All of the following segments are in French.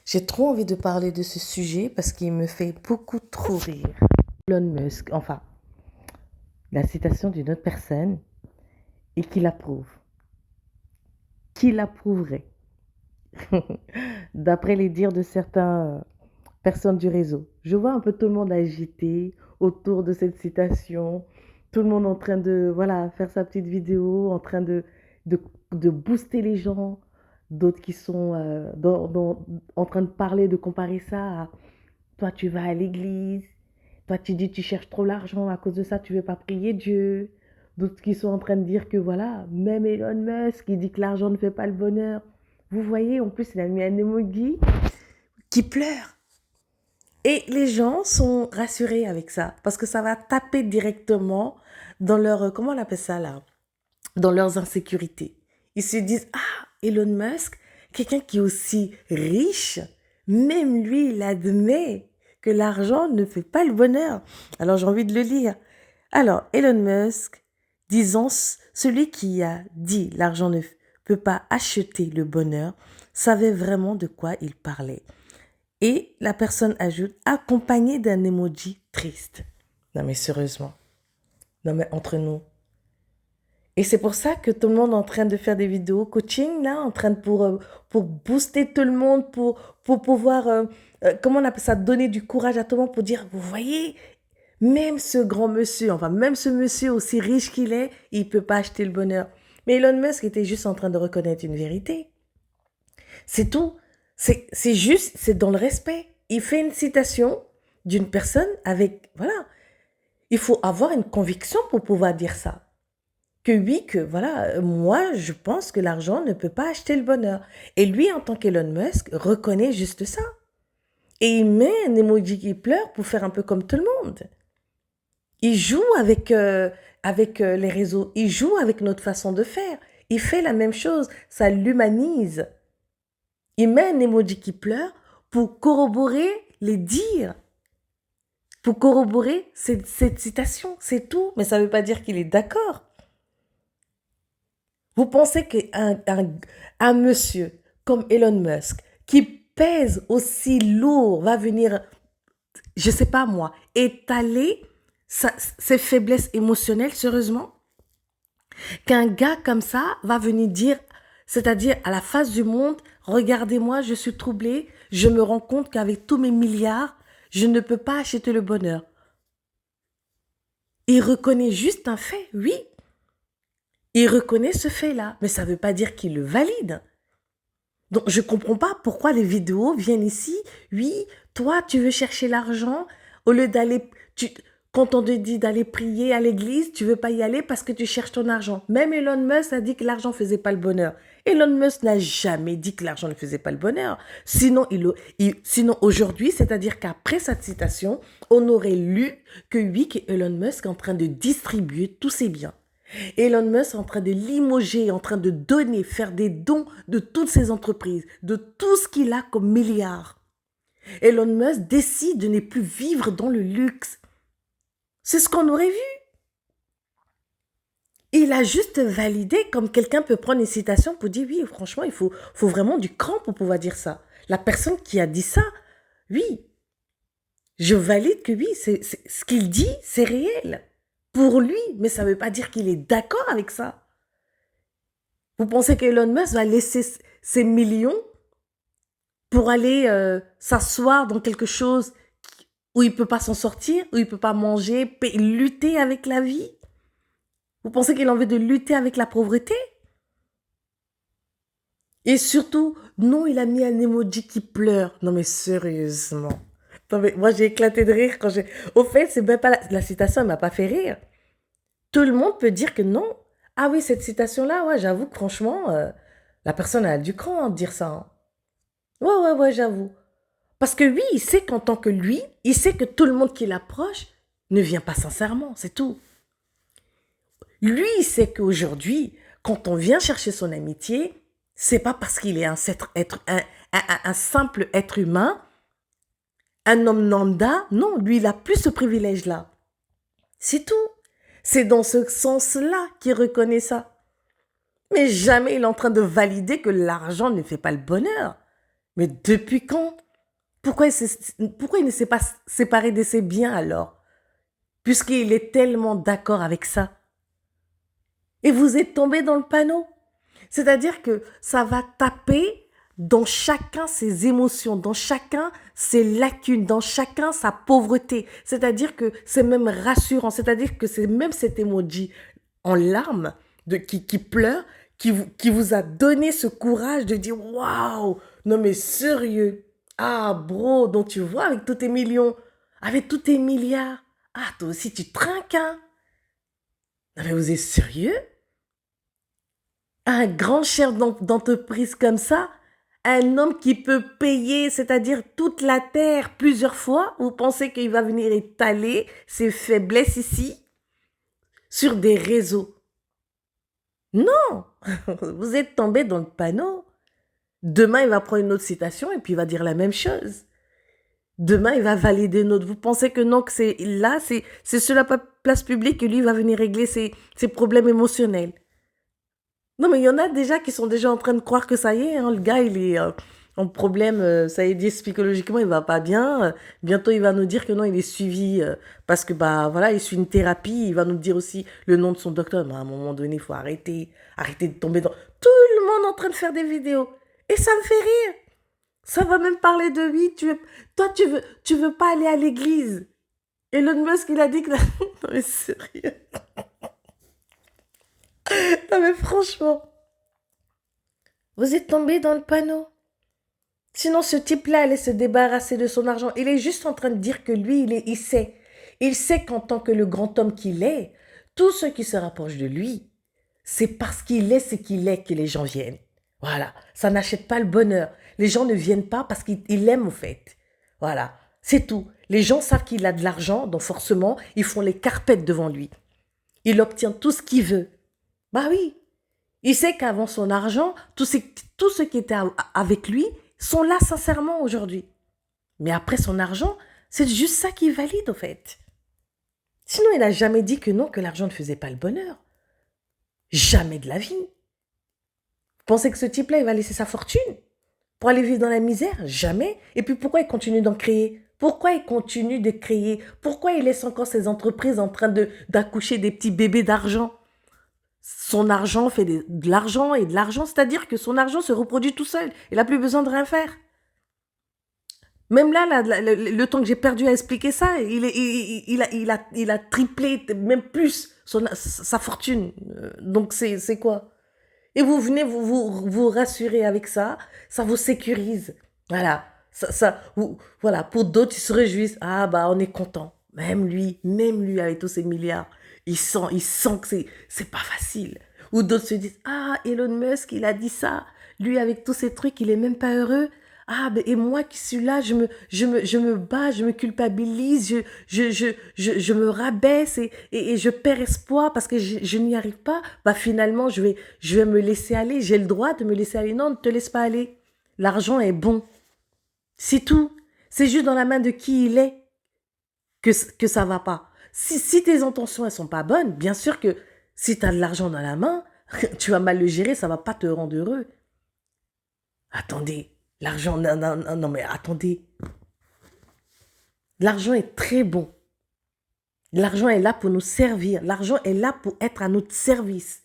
J'ai trop envie de parler de ce sujet parce qu'il me fait beaucoup trop rire. Elon Musk, enfin, la citation d'une autre personne et qui l'approuve. Qui l'approuverait? D'après les dires de certaines personnes du réseau. Je vois un peu tout le monde agité autour de cette citation. Tout le monde en train de voilà, faire sa petite vidéo, en train de, de booster les gens. D'autres qui sont en train de parler, de comparer ça à toi, tu vas à l'église. Toi, tu dis, tu cherches trop l'argent. À cause de ça, tu ne veux pas prier Dieu. D'autres qui sont en train de dire que voilà, même Elon Musk, il dit que l'argent ne fait pas le bonheur. Vous voyez, en plus, il a mis un emoji qui pleure. Et les gens sont rassurés avec ça parce que ça va taper directement dans leur, comment on appelle ça là, dans leurs insécurités. Ils se disent, ah, Elon Musk, quelqu'un qui est aussi riche, même lui, il admet que l'argent ne fait pas le bonheur. Alors j'ai envie de le lire. Alors, Elon Musk, disons, celui qui a dit l'argent ne peut pas acheter le bonheur, savait vraiment de quoi il parlait. Et la personne ajoute, accompagné d'un emoji triste. Non mais sérieusement, non mais entre nous. Et c'est pour ça que tout le monde est en train de faire des vidéos coaching, là, en train de pour booster tout le monde, pour pouvoir, comment on appelle ça, donner du courage à tout le monde pour dire, vous voyez, même ce grand monsieur, enfin, même ce monsieur aussi riche qu'il est, il ne peut pas acheter le bonheur. Mais Elon Musk était juste en train de reconnaître une vérité. C'est tout. C'est juste, c'est dans le respect. Il fait une citation d'une personne avec, voilà, il faut avoir une conviction pour pouvoir dire ça. Que oui, que voilà, moi, je pense que l'argent ne peut pas acheter le bonheur. Et lui, en tant qu'Elon Musk, reconnaît juste ça. Et il met un emoji qui pleure pour faire un peu comme tout le monde. Il joue avec les réseaux, il joue avec notre façon de faire. Il fait la même chose, ça l'humanise. Il met un emoji qui pleure pour corroborer les dires, pour corroborer cette citation, c'est tout. Mais ça ne veut pas dire qu'il est d'accord. Vous pensez qu'un monsieur comme Elon Musk, qui pèse aussi lourd, va venir, je ne sais pas moi, étaler ses faiblesses émotionnelles, sérieusement? Qu'un gars comme ça va venir dire, c'est-à-dire à la face du monde, regardez-moi, je suis troublé, je me rends compte qu'avec tous mes milliards, je ne peux pas acheter le bonheur. Il reconnaît juste un fait, oui. Il reconnaît ce fait-là, mais ça ne veut pas dire qu'il le valide. Donc, je ne comprends pas pourquoi les vidéos viennent ici. Oui, toi, tu veux chercher l'argent au lieu d'aller... Quand on te dit d'aller prier à l'église, tu ne veux pas y aller parce que tu cherches ton argent. Même Elon Musk a dit que l'argent ne faisait pas le bonheur. Elon Musk n'a jamais dit que l'argent ne faisait pas le bonheur. Sinon aujourd'hui, c'est-à-dire qu'après cette citation, on aurait lu que oui, que Elon Musk est en train de distribuer tous ses biens. Elon Musk est en train de limoger, en train de donner, faire des dons de toutes ses entreprises, de tout ce qu'il a comme milliards. Elon Musk décide de ne plus vivre dans le luxe. C'est ce qu'on aurait vu. Il a juste validé comme quelqu'un peut prendre une citation pour dire oui, franchement, il faut vraiment du cran pour pouvoir dire ça. La personne qui a dit ça, oui, je valide que oui, ce qu'il dit, c'est réel. Pour lui, mais ça ne veut pas dire qu'il est d'accord avec ça. Vous pensez qu'Elon Musk va laisser ses millions pour aller s'asseoir dans quelque chose où il ne peut pas s'en sortir, où il ne peut pas manger, lutter avec la vie? Vous pensez qu'il a envie de lutter avec la pauvreté? Et surtout, non, il a mis un emoji qui pleure. Non mais sérieusement. Non mais moi j'ai éclaté de rire quand j'ai... Au fait, c'est même pas la citation, elle m'a pas fait rire. Tout le monde peut dire que non. Ah oui, cette citation-là, ouais, j'avoue que franchement, la personne a du cran de dire ça. Hein. Ouais, j'avoue. Parce que oui, il sait qu'en tant que lui, il sait que tout le monde qui l'approche ne vient pas sincèrement, c'est tout. Lui, il sait qu'aujourd'hui, quand on vient chercher son amitié, c'est pas parce qu'il est un simple être humain, un homme lambda. Non, lui, il a plus ce privilège-là. C'est tout. C'est dans ce sens-là qu'il reconnaît ça. Mais jamais il est en train de valider que l'argent ne fait pas le bonheur. Mais depuis quand? Pourquoi il ne s'est pas séparé de ses biens alors? Puisqu'il est tellement d'accord avec ça. Et vous êtes tombé dans le panneau. C'est-à-dire que ça va taper dans chacun ses émotions, dans chacun ses lacunes, dans chacun sa pauvreté. C'est-à-dire que c'est même rassurant. C'est-à-dire que c'est même cet emoji en larmes qui pleure qui vous a donné ce courage de dire waouh, non mais sérieux. Ah bro, donc tu vois avec tous tes millions, avec tous tes milliards. Ah toi aussi tu trinques hein. Non mais vous êtes sérieux? Un grand chef d'entreprise comme ça, un homme qui peut payer, c'est-à-dire toute la terre plusieurs fois, vous pensez qu'il va venir étaler ses faiblesses ici sur des réseaux? Non, vous êtes tombé dans le panneau. Demain, il va prendre une autre citation et puis il va dire la même chose. Demain, il va valider une autre. Vous pensez que non, que c'est là, c'est sur la place publique que lui va venir régler ses problèmes émotionnels. Non, mais il y en a déjà qui sont déjà en train de croire que ça y est, hein, le gars, il est en problème, ça y est, dit psychologiquement, il va pas bien. Bientôt, il va nous dire que non, il est suivi parce que, bah, voilà, il suit une thérapie. Il va nous dire aussi le nom de son docteur. Mais à un moment donné, il faut arrêter de tomber dans... Tout le monde est en train de faire des vidéos. Et ça me fait rire. Ça va même parler de lui. Toi, tu veux pas aller à l'église. Elon Musk, il a dit que... Non, mais sérieux. Non, mais franchement, vous êtes tombé dans le panneau. Sinon, ce type-là allait se débarrasser de son argent. Il est juste en train de dire que lui, il sait. Il sait qu'en tant que le grand homme qu'il est, tous ceux qui se rapprochent de lui, c'est parce qu'il est ce qu'il est que les gens viennent. Voilà, ça n'achète pas le bonheur. Les gens ne viennent pas parce qu'ils l'aiment au fait. Voilà, c'est tout. Les gens savent qu'il a de l'argent, donc forcément, ils font les carpettes devant lui. Il obtient tout ce qu'il veut. Bah oui, il sait qu'avant son argent, tous ceux qui étaient avec lui sont là sincèrement aujourd'hui. Mais après son argent, c'est juste ça qui valide au fait. Sinon, il n'a jamais dit que non, que l'argent ne faisait pas le bonheur. Jamais de la vie. Vous pensez que ce type-là, il va laisser sa fortune pour aller vivre dans la misère? Jamais. Et puis pourquoi il continue d'en créer? Pourquoi il continue de créer? Pourquoi il laisse encore ses entreprises en train d'accoucher des petits bébés d'argent? Son argent fait de l'argent et de l'argent, c'est-à-dire que son argent se reproduit tout seul. Il n'a plus besoin de rien faire. Même là, le temps que j'ai perdu à expliquer ça, il a triplé, même plus, sa fortune. Donc, c'est quoi? Et vous venez vous rassurer avec ça, ça vous sécurise. Voilà. Voilà. Pour d'autres, ils se réjouissent. Ah, bah, on est content. Même lui, avec tous ses milliards, il sent que c'est pas facile. Ou d'autres se disent, ah, Elon Musk, il a dit ça. Lui, avec tous ces trucs, il est même pas heureux. Ah, et moi qui suis là, je me bats, je me culpabilise, je me rabaisse et je perds espoir parce que je n'y arrive pas. Bah, finalement, je vais me laisser aller. J'ai le droit de me laisser aller. Non, ne te laisse pas aller. L'argent est bon. C'est tout. C'est juste dans la main de qui il est que ça va pas. Si tes intentions, elles sont pas bonnes, bien sûr que si tu as de l'argent dans la main, tu vas mal le gérer, ça va pas te rendre heureux. Attendez. L'argent, non, mais attendez. L'argent est très bon. L'argent est là pour nous servir. L'argent est là pour être à notre service.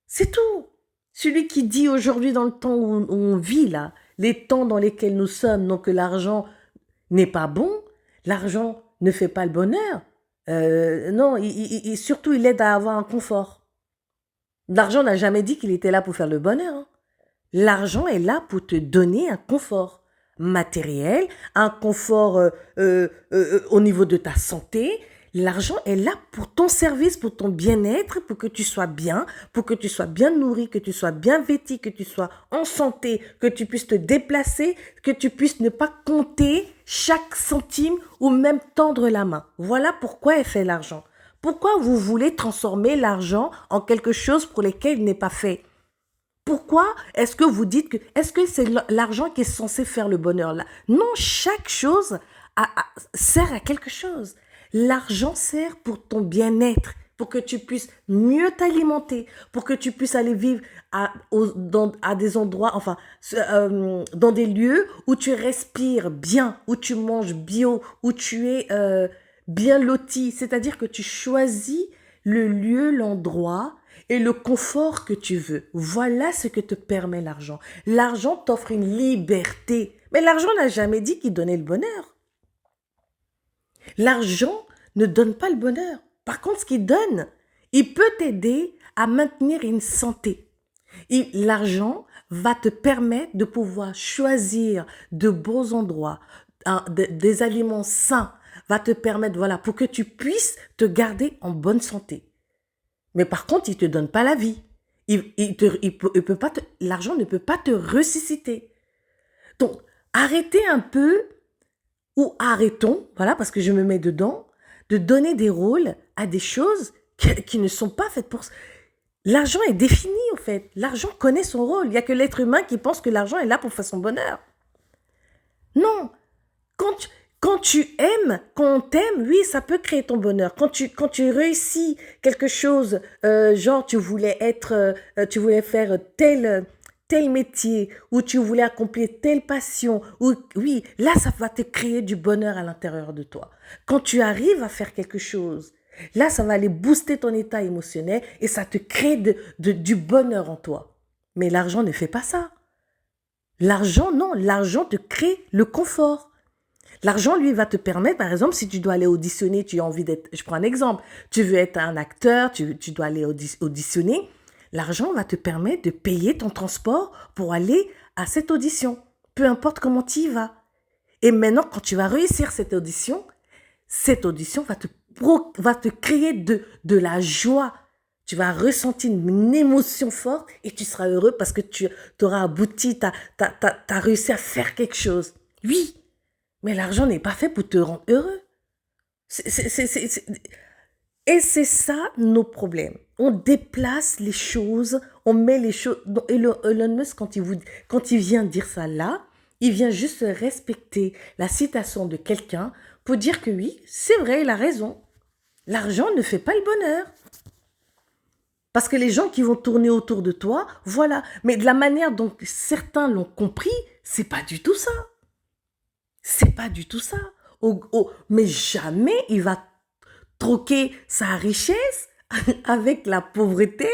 C'est tout. Celui qui dit aujourd'hui dans le temps où on vit là, les temps dans lesquels nous sommes, donc que l'argent n'est pas bon, l'argent ne fait pas le bonheur. Non, surtout il aide à avoir un confort. L'argent n'a jamais dit qu'il était là pour faire le bonheur. Hein. L'argent est là pour te donner un confort matériel, un confort au niveau de ta santé. L'argent est là pour ton service, pour ton bien-être, pour que tu sois bien, pour que tu sois bien nourri, que tu sois bien vêtu, que tu sois en santé, que tu puisses te déplacer, que tu puisses ne pas compter chaque centime ou même tendre la main. Voilà pourquoi est fait l'argent. Pourquoi vous voulez transformer l'argent en quelque chose pour lequel il n'est pas fait? Pourquoi est-ce que vous dites que... Est-ce que c'est l'argent qui est censé faire le bonheur là? Non, chaque chose sert à quelque chose. L'argent sert pour ton bien-être, pour que tu puisses mieux t'alimenter, pour que tu puisses aller vivre à des endroits, enfin, dans des lieux où tu respires bien, où tu manges bio, où tu es bien loti. C'est-à-dire que tu choisis le lieu, l'endroit et le confort que tu veux. Voilà ce que te permet l'argent. L'argent t'offre une liberté. Mais l'argent n'a jamais dit qu'il donnait le bonheur. L'argent ne donne pas le bonheur. Par contre, ce qu'il donne, il peut t'aider à maintenir une santé. L'argent va te permettre de pouvoir choisir de bons endroits, des aliments sains, va te permettre, voilà, pour que tu puisses te garder en bonne santé. Mais par contre, il ne te donne pas la vie. L'argent ne peut pas te ressusciter. Donc, arrêtez un peu, ou arrêtons, voilà, parce que je me mets dedans, de donner des rôles à des choses qui ne sont pas faites pour ça. L'argent est défini, en fait. L'argent connaît son rôle. Il n'y a que l'être humain qui pense que l'argent est là pour faire son bonheur. Non. Quand tu aimes, quand on t'aime, oui, ça peut créer ton bonheur. Quand tu réussis quelque chose, genre tu voulais faire tel métier, ou tu voulais accomplir telle passion, oui, là, ça va te créer du bonheur à l'intérieur de toi. Quand tu arrives à faire quelque chose, là, ça va aller booster ton état émotionnel et ça te crée du bonheur en toi. Mais l'argent ne fait pas ça. L'argent, non, l'argent te crée le confort. L'argent, lui, va te permettre, par exemple, si tu dois aller auditionner, tu as envie d'être, je prends un exemple, tu veux être un acteur, tu dois aller auditionner, l'argent va te permettre de payer ton transport pour aller à cette audition, peu importe comment tu y vas. Et maintenant, quand tu vas réussir cette audition va te créer de la joie. Tu vas ressentir une émotion forte et tu seras heureux parce que tu auras abouti, tu as réussi à faire quelque chose. Oui. Mais l'argent n'est pas fait pour te rendre heureux. Et c'est ça nos problèmes. On déplace les choses, on met les choses... Et Elon Musk, quand il vient dire ça là, il vient juste respecter la citation de quelqu'un pour dire que oui, c'est vrai, il a raison. L'argent ne fait pas le bonheur. Parce que les gens qui vont tourner autour de toi, voilà. Mais de la manière dont certains l'ont compris, c'est pas du tout ça. C'est pas du tout ça. Mais jamais il va troquer sa richesse avec la pauvreté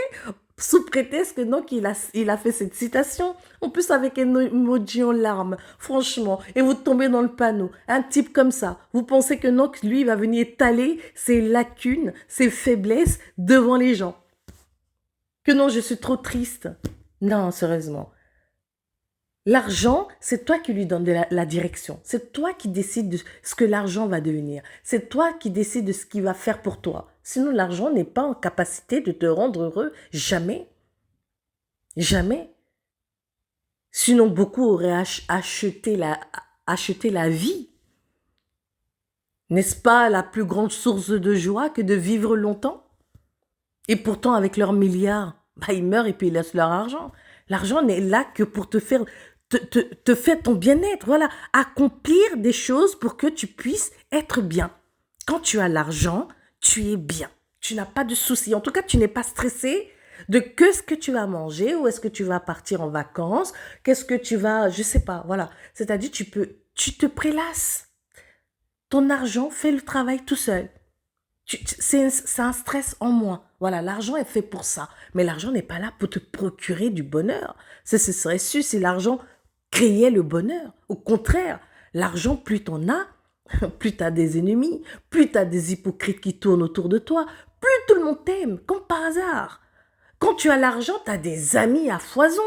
sous prétexte que non, qu'il a fait cette citation. En plus avec un emoji en larmes, franchement. Et vous tombez dans le panneau. Un type comme ça. Vous pensez que non, que lui, il va venir étaler ses lacunes, ses faiblesses devant les gens. Que non, je suis trop triste. Non, sérieusement. L'argent, c'est toi qui lui donnes la direction. C'est toi qui décides de ce que l'argent va devenir. C'est toi qui décides de ce qu'il va faire pour toi. Sinon, l'argent n'est pas en capacité de te rendre heureux. Jamais. Jamais. Sinon, beaucoup auraient acheté la vie. N'est-ce pas la plus grande source de joie que de vivre longtemps? Et pourtant, avec leurs milliards, ils meurent et puis ils laissent leur argent. L'argent n'est là que pour te faire ton bien-être, voilà, accomplir des choses pour que tu puisses être bien. Quand tu as l'argent, tu es bien. Tu n'as pas de soucis. En tout cas, tu n'es pas stressé de ce que tu vas manger, ou est-ce que tu vas partir en vacances, qu'est-ce que tu vas, je sais pas, voilà. C'est-à-dire, tu te prélasses. Ton argent fait le travail tout seul. C'est un stress en moins. Voilà, l'argent est fait pour ça. Mais l'argent n'est pas là pour te procurer du bonheur. Ce serait su si l'argent créait le bonheur. Au contraire, l'argent, plus t'en as, plus t'as des ennemis, plus t'as des hypocrites qui tournent autour de toi, plus tout le monde t'aime, comme par hasard. Quand tu as l'argent, t'as des amis à foison.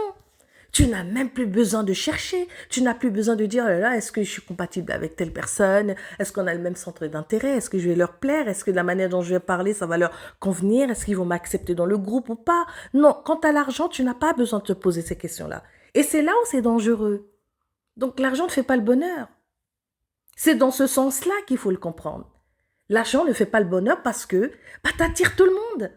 Tu n'as même plus besoin de chercher. Tu n'as plus besoin de dire, oh là là, est-ce que je suis compatible avec telle personne? Est-ce qu'on a le même centre d'intérêt? Est-ce que je vais leur plaire? Est-ce que la manière dont je vais parler, ça va leur convenir? Est-ce qu'ils vont m'accepter dans le groupe ou pas? Non, quand tu as l'argent, tu n'as pas besoin de te poser ces questions-là. Et c'est là où c'est dangereux. Donc l'argent ne fait pas le bonheur. C'est dans ce sens-là qu'il faut le comprendre. L'argent ne fait pas le bonheur parce que t'attires tout le monde.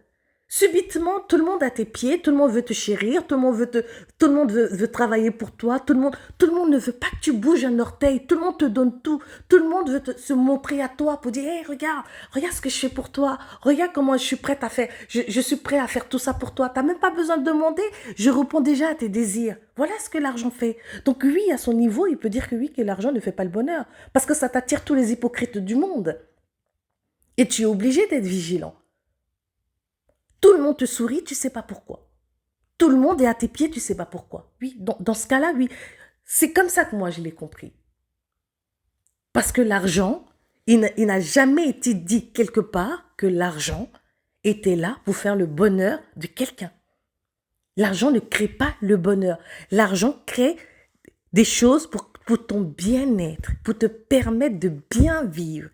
Subitement, tout le monde a tes pieds, tout le monde veut te chérir, tout le monde veut travailler pour toi, tout le monde ne veut pas que tu bouges un orteil, tout le monde te donne tout le monde veut se montrer à toi pour dire, hey, regarde ce que je fais pour toi, regarde comment je suis prête à faire, je suis prêt à faire tout ça pour toi, t'as même pas besoin de demander, je réponds déjà à tes désirs. Voilà ce que l'argent fait. Donc oui, à son niveau, il peut dire que oui, que l'argent ne fait pas le bonheur, parce que ça t'attire tous les hypocrites du monde. Et tu es obligé d'être vigilant. Tout le monde te sourit, tu sais pas pourquoi. Tout le monde est à tes pieds, tu sais pas pourquoi. Oui, dans ce cas-là, oui. C'est comme ça que moi je l'ai compris. Parce que l'argent, il n'a jamais été dit quelque part que l'argent était là pour faire le bonheur de quelqu'un. L'argent ne crée pas le bonheur. L'argent crée des choses pour ton bien-être, pour te permettre de bien vivre,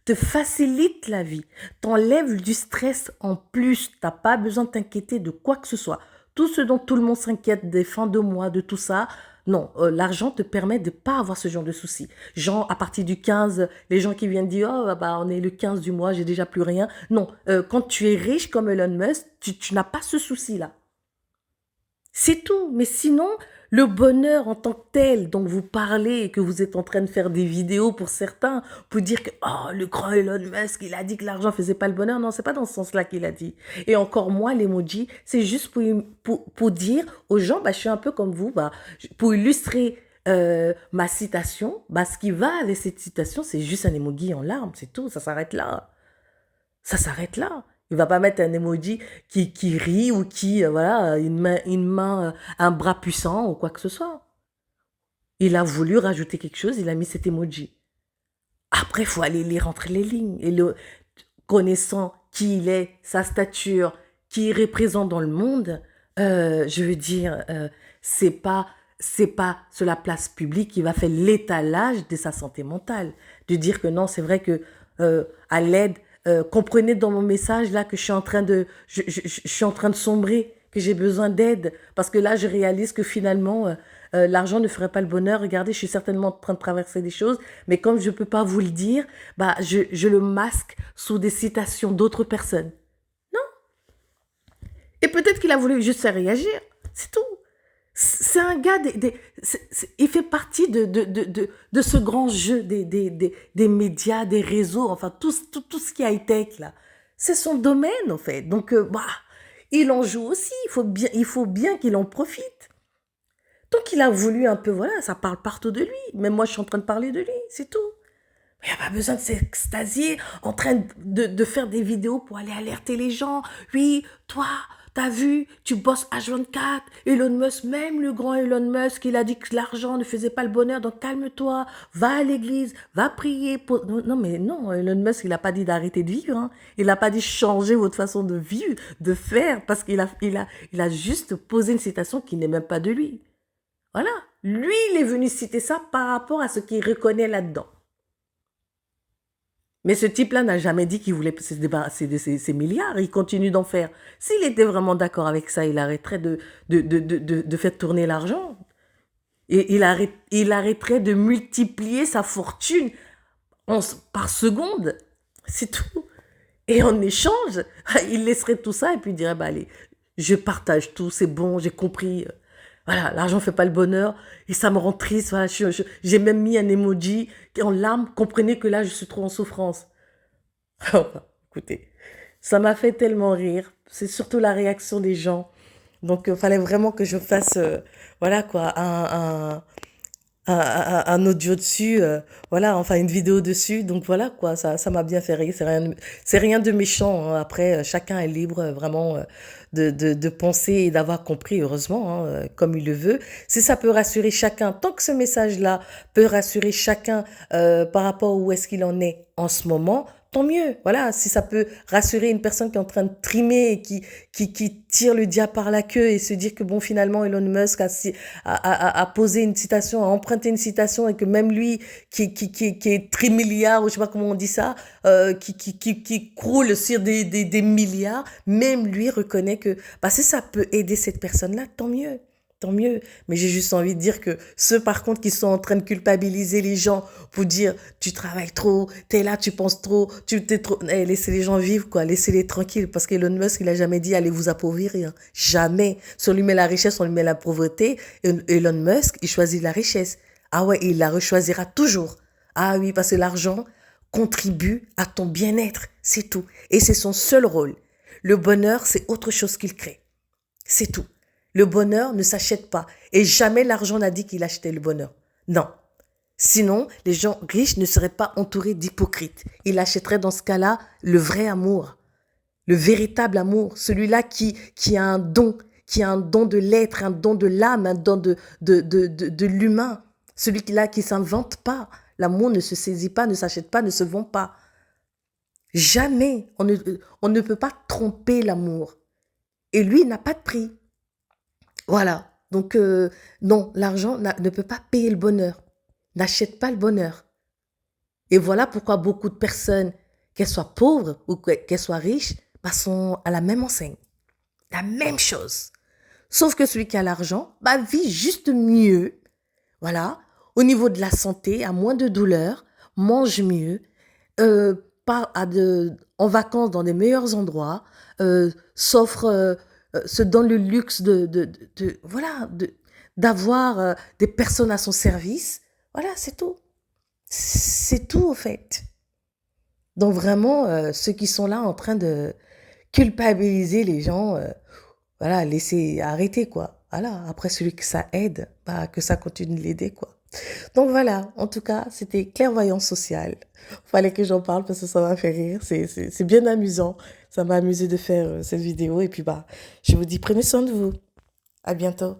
te facilite la vie, t'enlève du stress en plus. T'as pas besoin de t'inquiéter de quoi que ce soit. Tout ce dont tout le monde s'inquiète des fins de mois, de tout ça, non, l'argent te permet de pas avoir ce genre de soucis. Genre, à partir du 15, les gens qui viennent dire, oh, bah, on est le 15 du mois, j'ai déjà plus rien. Non, quand tu es riche comme Elon Musk, tu n'as pas ce souci-là. C'est tout. Mais sinon, le bonheur en tant que tel dont vous parlez et que vous êtes en train de faire des vidéos pour certains, pour dire que oh, le grand Elon Musk, il a dit que l'argent faisait pas le bonheur. Non, c'est pas dans ce sens-là qu'il a dit. Et encore moins l'emoji, c'est juste pour dire aux gens, bah, je suis un peu comme vous, bah, pour illustrer ma citation, bah, ce qui va avec cette citation, c'est juste un emoji en larmes, c'est tout, ça s'arrête là. Ça s'arrête là. Il va pas mettre un emoji qui rit ou qui, voilà, une main un bras puissant ou quoi que ce soit. Il a voulu rajouter quelque chose, il a mis cet emoji. Après, il faut aller lire entre les lignes. Et connaissant qui il est, sa stature, qui il représente dans le monde, je veux dire, c'est pas sur la place publique qu'il va faire l'étalage de sa santé mentale. De dire que non, c'est vrai que à l'aide, comprenez dans mon message là que je suis en train je suis en train de sombrer, que j'ai besoin d'aide, parce que là je réalise que finalement l'argent ne ferait pas le bonheur. Regardez, je suis certainement en train de traverser des choses, mais comme je ne peux pas vous le dire, bah je le masque sous des citations d'autres personnes. Non. Et peut-être qu'il a voulu juste faire réagir. C'est tout. C'est un gars, il fait partie de ce grand jeu des médias, des réseaux, enfin tout ce qui est high-tech là. C'est son domaine en fait. Donc, bah, il en joue aussi, il faut bien qu'il en profite. Donc il a voulu un peu, voilà, ça parle partout de lui. Même moi je suis en train de parler de lui, c'est tout. Il n'y a pas besoin de s'extasier en train de faire des vidéos pour aller alerter les gens. Oui, toi, t'as vu, tu bosses H24, Elon Musk, même le grand Elon Musk, il a dit que l'argent ne faisait pas le bonheur, donc calme-toi, va à l'église, va prier. Non, mais non, Elon Musk, il n'a pas dit d'arrêter de vivre. Hein. Il n'a pas dit changer votre façon de vivre, de faire, parce il a juste posé une citation qui n'est même pas de lui. Voilà. Lui, il est venu citer ça par rapport à ce qu'il reconnaît là-dedans. Mais ce type-là n'a jamais dit qu'il voulait se débarrasser de ses milliards. Il continue d'en faire. S'il était vraiment d'accord avec ça, il arrêterait de faire tourner l'argent. Et il arrêterait de multiplier sa fortune par seconde. C'est tout. Et en échange, il laisserait tout ça et puis il dirait, bah allez, je partage tout, c'est bon, j'ai compris. Voilà, l'argent ne fait pas le bonheur et ça me rend triste. Voilà, j'ai même mis un emoji en larmes. Comprenez que là, je suis trop en souffrance. Écoutez, ça m'a fait tellement rire. C'est surtout la réaction des gens. Donc, il fallait vraiment que je fasse, voilà quoi, un audio dessus, voilà, enfin une vidéo dessus. Donc voilà quoi, ça m'a bien fait rire. C'est rien de méchant. Hein. Après, chacun est libre vraiment de penser et d'avoir compris, heureusement, hein, comme il le veut. Si ça peut rassurer chacun, tant que ce message-là peut rassurer chacun par rapport où est-ce qu'il en est en ce moment, tant mieux. Voilà, si ça peut rassurer une personne qui est en train de trimer et qui tire le diable par la queue et se dire que bon, finalement, Elon Musk a posé une citation, a emprunté une citation et que même lui, qui est trimilliard, ou je sais pas comment on dit ça, qui croule sur des milliards, même lui reconnaît que, bah, si ça peut aider cette personne-là, tant mieux. tant mieux. Mais j'ai juste envie de dire que ceux, par contre, qui sont en train de culpabiliser les gens pour dire, tu travailles trop, t'es là, tu penses trop, tu t'es trop... laissez les gens vivre, quoi. Laissez-les tranquilles. Parce qu'Elon Musk, il a jamais dit, allez vous appauvrir. Hein. Jamais. Si on lui met la richesse, on lui met la pauvreté. Elon Musk, il choisit la richesse. Ah ouais, il la rechoisira toujours. Ah oui, parce que l'argent contribue à ton bien-être. C'est tout. Et c'est son seul rôle. Le bonheur, c'est autre chose qu'il crée. C'est tout. Le bonheur ne s'achète pas. Et jamais l'argent n'a dit qu'il achetait le bonheur. Non. Sinon, les gens riches ne seraient pas entourés d'hypocrites. Ils achèteraient dans ce cas-là le vrai amour, le véritable amour, celui-là qui a un don, qui a un don de l'être, un don de l'âme, un don de l'humain. Celui-là qui ne s'invente pas. L'amour ne se saisit pas, ne s'achète pas, ne se vend pas. Jamais. On ne peut pas tromper l'amour. Et lui, il n'a pas de prix. Voilà. Donc, non, l'argent ne peut pas payer le bonheur. N'achète pas le bonheur. Et voilà pourquoi beaucoup de personnes, qu'elles soient pauvres ou qu'elles soient riches, bah, sont à la même enseigne. La même chose. Sauf que celui qui a l'argent bah, vit juste mieux. Voilà. Au niveau de la santé, a moins de douleur, mange mieux, part en vacances dans des meilleurs endroits, se donne le luxe d'avoir des personnes à son service. Voilà, c'est tout. C'est tout, au fait. Donc vraiment, ceux qui sont là en train de culpabiliser les gens, voilà, laissez arrêter, quoi. Voilà, après celui que ça aide, bah, que ça continue de l'aider, quoi. Donc voilà, en tout cas, c'était clairvoyance sociale. Fallait que j'en parle parce que ça m'a fait rire. C'est bien amusant. Ça m'a amusé de faire cette vidéo. Et puis, bah, je vous dis, prenez soin de vous. À bientôt.